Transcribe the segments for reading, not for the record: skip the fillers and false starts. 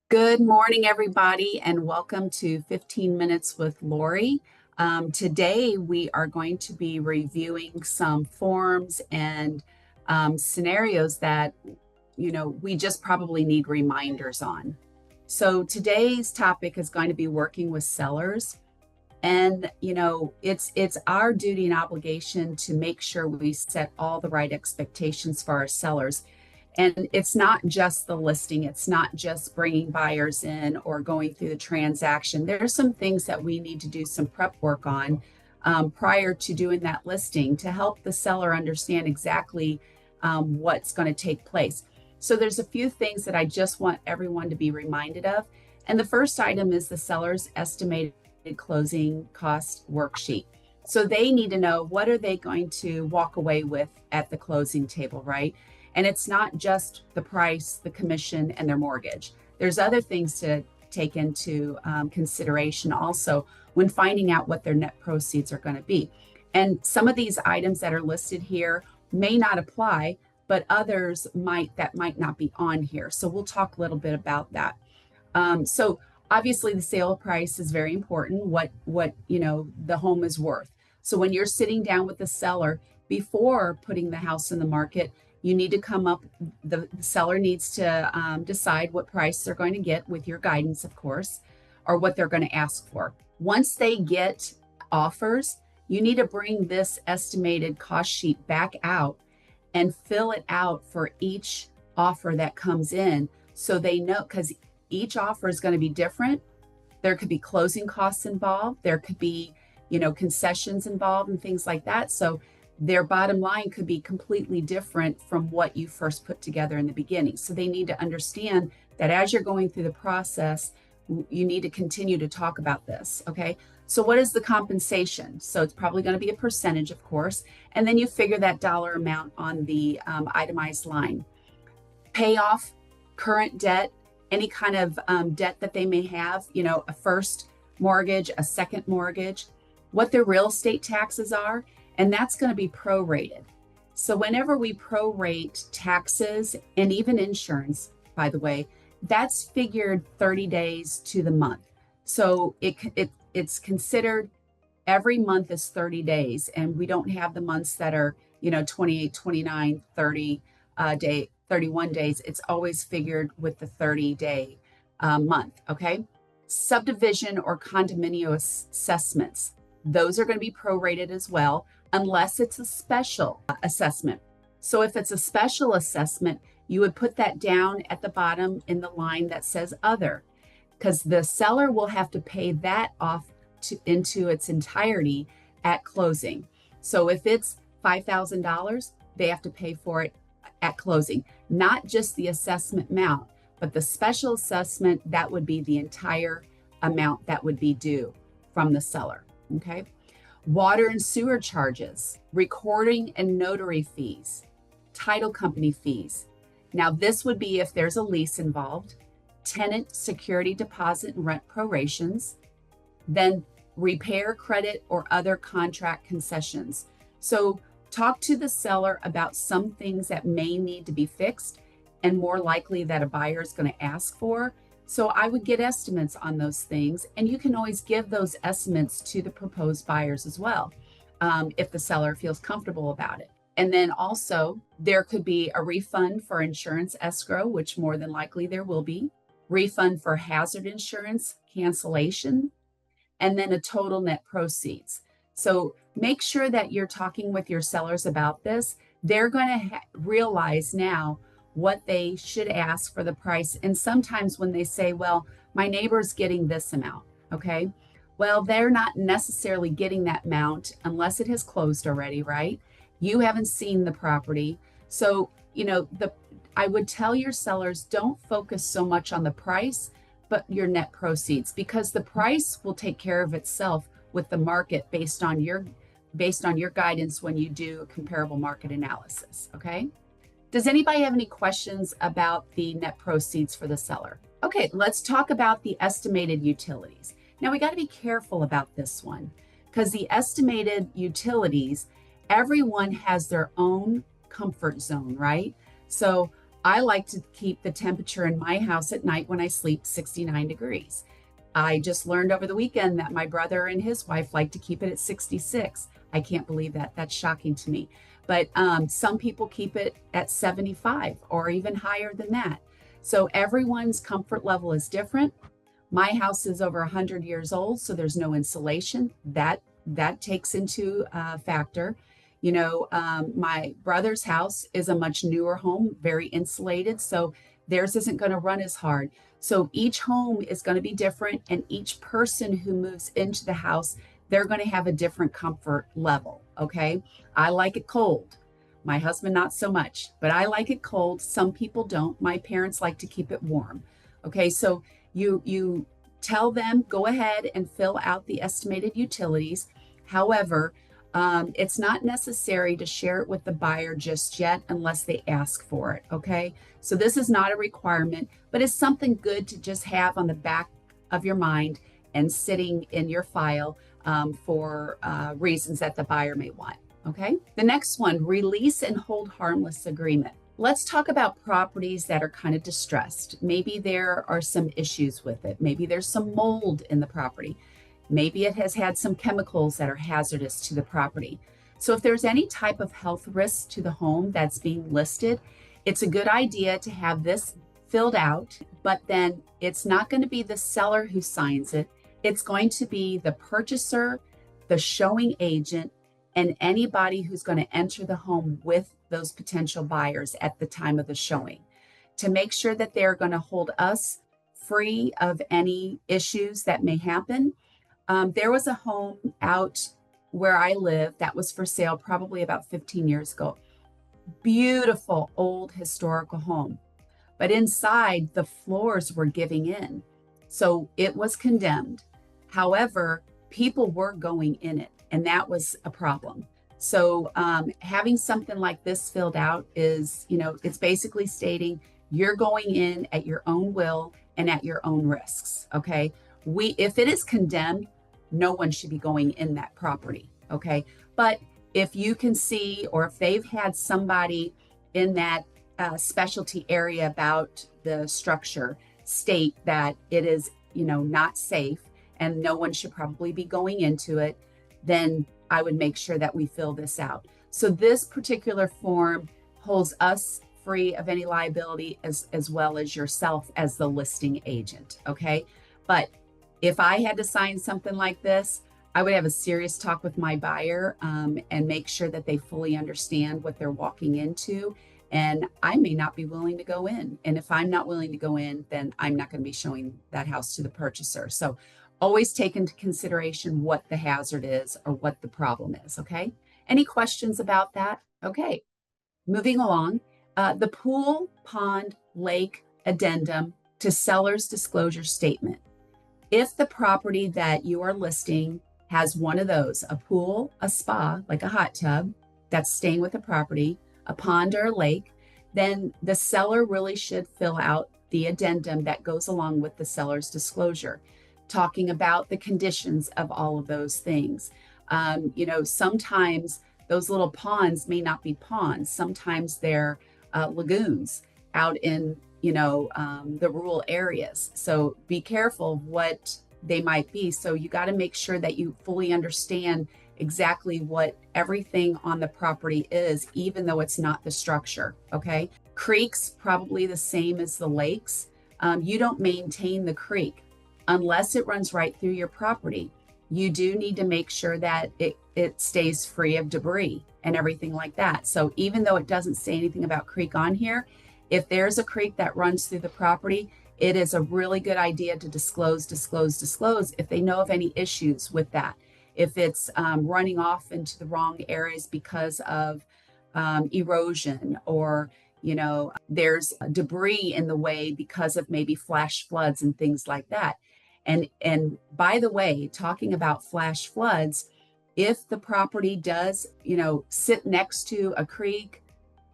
Good morning, everybody, and welcome to 15 Minutes with Lori. Today, we are going to be reviewing some forms and scenarios that, we just probably need reminders on. So today's topic is going to be working with sellers. And, it's our duty and obligation to make sure we set all the right expectations for our sellers. And it's not just the listing, it's not just bringing buyers in or going through the transaction. There are some things that we need to do some prep work on prior to doing that listing to help the seller understand exactly what's going to take place. So there's a few things that I just want everyone to be reminded of. And the first item is the seller's estimated closing cost worksheet. So they need to know what are they going to walk away with at the closing table, right? And it's not just the price, the commission, and their mortgage. There's other things to take into consideration also when finding out what their net proceeds are going to be. And some of these items that are listed here may not apply, but others might not be on here. So we'll talk a little bit about that. So obviously the sale price is very important, what the home is worth. So when you're sitting down with the seller before putting the house in the market, you need to come up, the seller needs to decide what price they're going to get with your guidance, of course, or what they're going to ask for. Once they get offers, you need to bring this estimated cost sheet back out and fill it out for each offer that comes in so they know, because each offer is going to be different. There could be closing costs involved. There could be, concessions involved and things like that. So their bottom line could be completely different from what you first put together in the beginning. So they need to understand that as you're going through the process, you need to continue to talk about this. Okay. So what is the compensation? So it's probably going to be a percentage, of course. And then you figure that dollar amount on the itemized line. Payoff, current debt, any kind of debt that they may have, a first mortgage, a second mortgage, what their real estate taxes are, and that's going to be prorated. So whenever we prorate taxes and even insurance, by the way, that's figured 30 days to the month. So it's considered every month is 30 days, and we don't have the months that are 28, 29, 30 day 31 days. It's always figured with the 30-day month. Okay. Subdivision or condominium assessments, those are going to be prorated as well, unless it's a special assessment. So if it's a special assessment, you would put that down at the bottom in the line that says other, because the seller will have to pay that off into its entirety at closing. So if it's $5,000, they have to pay for it at closing, not just the assessment amount, but the special assessment, that would be the entire amount that would be due from the seller. Okay. Water and sewer charges, recording and notary fees, title company fees. Now, this would be if there's a lease involved, tenant security deposit and rent prorations, then repair credit or other contract concessions. So talk to the seller about some things that may need to be fixed and more likely that a buyer is going to ask for. So I would get estimates on those things, and you can always give those estimates to the proposed buyers as well, if the seller feels comfortable about it. And then also there could be a refund for insurance escrow, which more than likely there will be, refund for hazard insurance cancellation, and then a total net proceeds. So make sure that you're talking with your sellers about this. They're going to realize now what they should ask for the price. And sometimes when they say, well, my neighbor's getting this amount, okay? Well, they're not necessarily getting that amount unless it has closed already, right? You haven't seen the property. So, I would tell your sellers, don't focus so much on the price, but your net proceeds, because the price will take care of itself with the market based on your guidance when you do a comparable market analysis, okay? Does anybody have any questions about the net proceeds for the seller? Okay, let's talk about the estimated utilities. Now we got to be careful about this one because the estimated utilities, everyone has their own comfort zone, right? So I like to keep the temperature in my house at night when I sleep 69 degrees. I just learned over the weekend that my brother and his wife like to keep it at 66. I can't believe that. That's shocking to me. But some people keep it at 75 or even higher than that. So everyone's comfort level is different. My house is over 100 years old, so there's no insulation. That takes into factor. My brother's house is a much newer home, very insulated, so theirs isn't going to run as hard. So each home is going to be different, and each person who moves into the house, they're going to have a different comfort level. Okay. I like it cold. My husband, not so much, but I like it cold. Some people don't. My parents like to keep it warm. Okay. So you tell them, go ahead and fill out the estimated utilities. However, it's not necessary to share it with the buyer just yet unless they ask for it. Okay. So this is not a requirement, but it's something good to just have on the back of your mind and sitting in your file for reasons that the buyer may want. Okay. The next one, release and hold harmless agreement. Let's talk about properties that are kind of distressed. Maybe there are some issues with it. Maybe there's some mold in the property. Maybe it has had some chemicals that are hazardous to the property. So if there's any type of health risk to the home that's being listed, it's a good idea to have this filled out, but then it's not going to be the seller who signs it. It's going to be the purchaser, the showing agent, and anybody who's going to enter the home with those potential buyers at the time of the showing to make sure that they're going to hold us free of any issues that may happen. There was a home out where I live that was for sale probably about 15 years ago. Beautiful old historical home. But inside, the floors were giving in. So it was condemned. However, people were going in it, and that was a problem. So having something like this filled out is, it's basically stating you're going in at your own will and at your own risks. Okay. If it is condemned, no one should be going in that property. Okay. But if you can see, or if they've had somebody in that specialty area about the structure state that it is, not safe and no one should probably be going into it, then I would make sure that we fill this out. So this particular form holds us free of any liability as well as yourself as the listing agent. Okay. But if I had to sign something like this, I would have a serious talk with my buyer and make sure that they fully understand what they're walking into. And I may not be willing to go in. And if I'm not willing to go in, then I'm not going to be showing that house to the purchaser. So always take into consideration what the hazard is or what the problem is. Okay. Any questions about that? Okay. Moving along, the pool, pond, lake addendum to seller's disclosure statement. If the property that you are listing has one of those, a pool, a spa, like a hot tub that's staying with the property, a pond or a lake, then the seller really should fill out the addendum that goes along with the seller's disclosure, talking about the conditions of all of those things. Sometimes those little ponds may not be ponds. Sometimes they're lagoons out in, the rural areas. So be careful of what they might be. So you got to make sure that you fully understand exactly what everything on the property is, even though it's not the structure. Okay. Creeks, probably the same as the lakes. You don't maintain the creek unless it runs right through your property. You do need to make sure that it stays free of debris and everything like that. So even though it doesn't say anything about creek on here, if there's a creek that runs through the property, it is a really good idea to disclose if they know of any issues with that. If it's running off into the wrong areas because of erosion, or there's debris in the way because of maybe flash floods and things like that. And by the way, talking about flash floods, if the property does, sit next to a creek,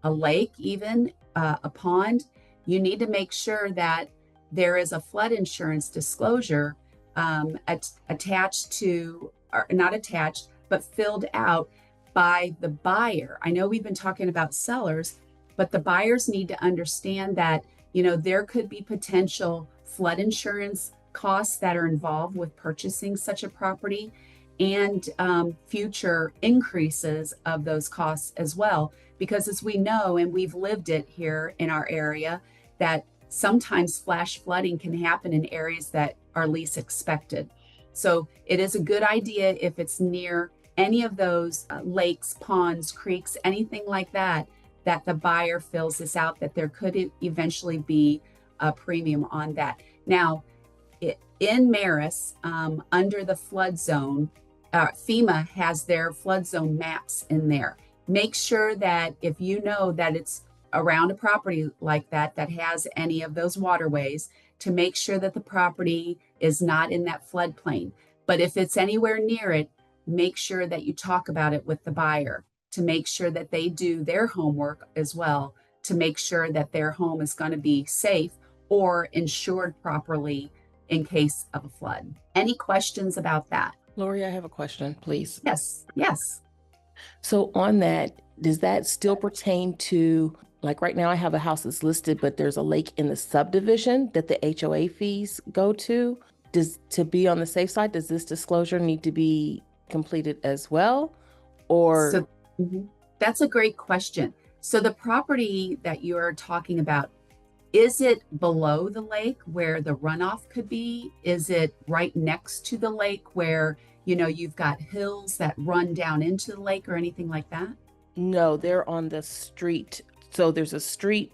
a lake, even a pond, you need to make sure that there is a flood insurance disclosure attached to, or not attached, but filled out by the buyer. I know we've been talking about sellers, But the buyers need to understand that, there could be potential flood insurance costs that are involved with purchasing such a property, and future increases of those costs as well. Because as we know, and we've lived it here in our area, that sometimes flash flooding can happen in areas that are least expected. So it is a good idea if it's near any of those lakes, ponds, creeks, anything like that, that the buyer fills this out, that there could eventually be a premium on that. Now, in Maris, under the flood zone, FEMA has their flood zone maps in there. Make sure that if you know that it's around a property like that that has any of those waterways, to make sure that the property is not in that floodplain. But if it's anywhere near it, make sure that you talk about it with the buyer to make sure that they do their homework as well, to make sure that their home is going to be safe or insured properly in case of a flood. Any questions about that? Lori, I have a question, please. Yes. So on that, does that still pertain to, like right now I have a house that's listed, but there's a lake in the subdivision that the HOA fees go to? To be on the safe side, does this disclosure need to be completed as well? Or So that's a great question. So the property that you're talking about, is it below the lake where the runoff could be? Is it right next to the lake where, you've got hills that run down into the lake or anything like that? no, they're on the street. So there's a street,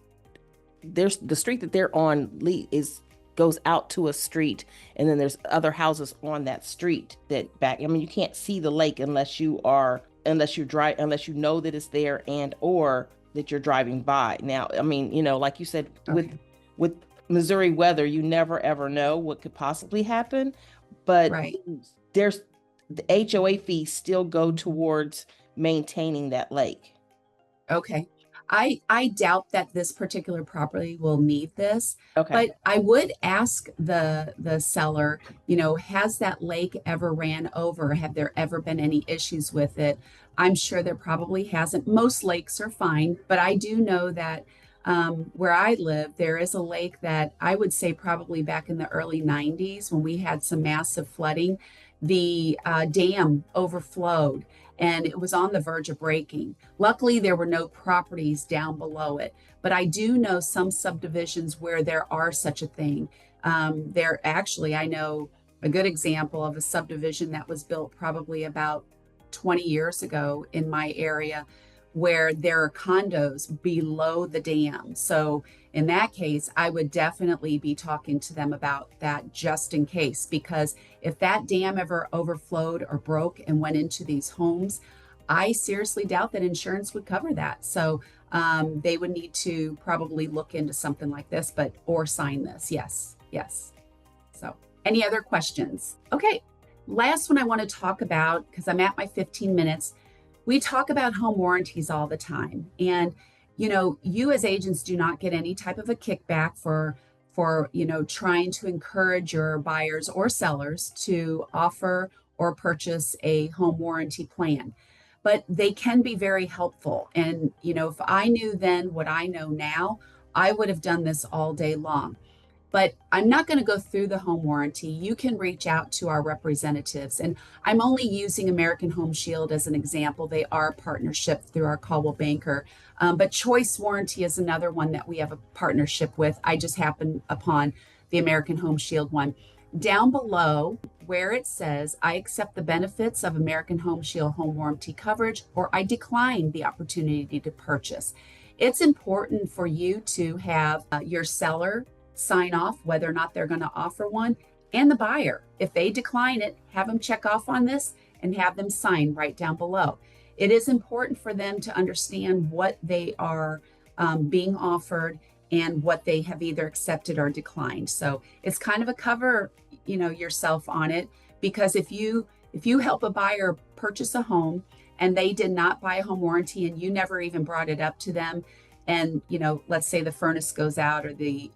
there's the street that they're on goes out to a street, and then there's other houses on that street that back. I mean, you can't see the lake unless you know that it's there and or that you're driving by. Now, I mean, like you said, Okay. with Missouri weather, you never ever know what could possibly happen. But Right. there's the HOA fees still go towards maintaining that lake. Okay. I doubt that this particular property will need this, Okay. but I would ask the seller, has that lake ever ran over? Have there ever been any issues with it? I'm sure there probably hasn't. Most lakes are fine, but I do know that where I live, there is a lake that I would say probably back in the early 90s when we had some massive flooding, the dam overflowed and it was on the verge of breaking. Luckily, there were no properties down below it, but I do know some subdivisions where there are such a thing. I know a good example of a subdivision that was built probably about 20 years ago in my area where there are condos below the dam. So in that case, I would definitely be talking to them about that just in case, because if that dam ever overflowed or broke and went into these homes, I seriously doubt that insurance would cover that. So they would need to probably look into something like this, or sign this. Yes. So any other questions? Okay, last one I want to talk about, because I'm at my 15 minutes. We talk about home warranties all the time. And, you as agents do not get any type of a kickback for trying to encourage your buyers or sellers to offer or purchase a home warranty plan. But they can be very helpful. And, if I knew then what I know now, I would have done this all day long. But I'm not going to go through the home warranty. You can reach out to our representatives. And I'm only using American Home Shield as an example. They are a partnership through our Caldwell Banker. But Choice Warranty is another one that we have a partnership with. I just happened upon the American Home Shield one. Down below, where it says, I accept the benefits of American Home Shield home warranty coverage, or I decline the opportunity to purchase. It's important for you to have your seller sign off whether or not they're going to offer one, and the buyer. If they decline it, have them check off on this and have them sign right down below. It is important for them to understand what they are being offered and what they have either accepted or declined. So it's kind of a cover, yourself on it, because if you help a buyer purchase a home and they did not buy a home warranty and you never even brought it up to them, and let's say the furnace goes out or the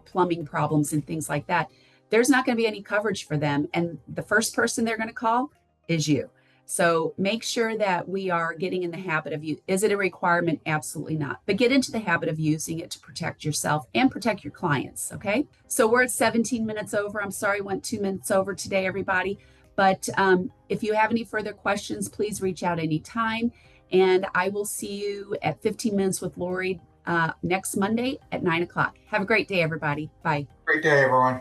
plumbing problems and things like that, there's not going to be any coverage for them, and the first person they're going to call is you. So make sure that we are getting in the habit of is it a requirement? Absolutely not. But get into the habit of using it to protect yourself and protect your clients. Okay. So we're at 17 minutes over. I'm sorry, went 2 minutes over today, everybody. But if you have any further questions, please reach out anytime. And I will see you at 15 minutes with Lori next Monday at 9 o'clock. Have a great day, everybody. Bye. Great day, everyone.